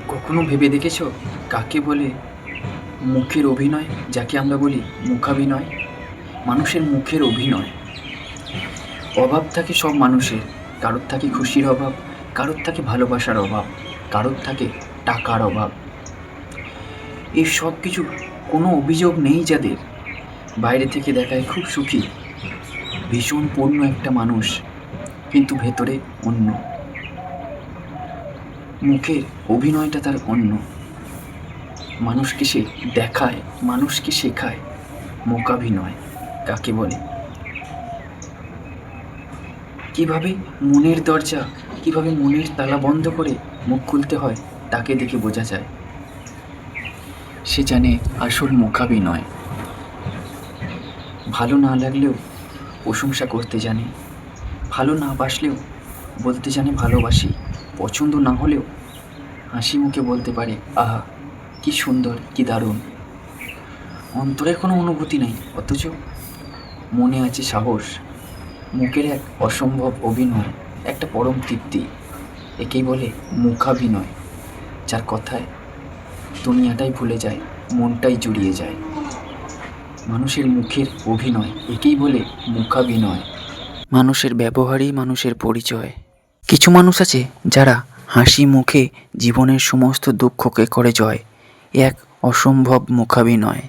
কখনো ভেবে দেখেছো কাকে বলে মুখের অভিনয়, যাকে আমরা বলি মুখাভিনয়? মানুষের মুখের অভিনয়। অভাব থাকে সব মানুষের। কারোর থাকে খুশির অভাব, কারোর থাকে ভালোবাসার অভাব, কারোর থাকে টাকার অভাব। এই সব কিছু কোনো অভিযোগ নেই যাদের। বাইরে থেকে দেখায় খুব সুখী, ভীষণ পূর্ণ একটা মানুষ, কিন্তু ভেতরে অন্য। মুখের অভিনয়টা তার অন্য। মানুষকে সে দেখায়, মানুষকে শেখায় মূকাভিনয় কাকে বলে। কিভাবে মনের দরজা, কিভাবে মনের তালা বন্ধ করে মুখ খুলতে হয় তাকে দেখে বোঝা যায়। সে জানে আসল মূকাভিনয়। ভালো না লাগলেও প্রশংসা করতে জানে, ভালো না বাসলেও বলতে জানে ভালোবাসি। পছন্দ না হলেও হাসি মুখে বলতে পারে আহা কি সুন্দর, কি দারুণ। অন্তরের কোনো অনুভূতি নেই, অথচ মনে আছে সাহস। মুখের এক অসম্ভব অভিনয়, একটা পরম তৃপ্তি। একেই বলে মুখাভিনয়, যার কথায় দুনিয়াটাই ভুলে যায়, মনটাই জুড়িয়ে যায়। মানুষের মুখের অভিনয়, একেই বলে মুখাভিনয়। মানুষের ব্যবহারই মানুষের পরিচয়। কিছু মানুষ আছে যারা হাসি মুখে জীবনের সমস্ত দুঃখকে করে জয়। এক অসম্ভব মুখাভিনয়।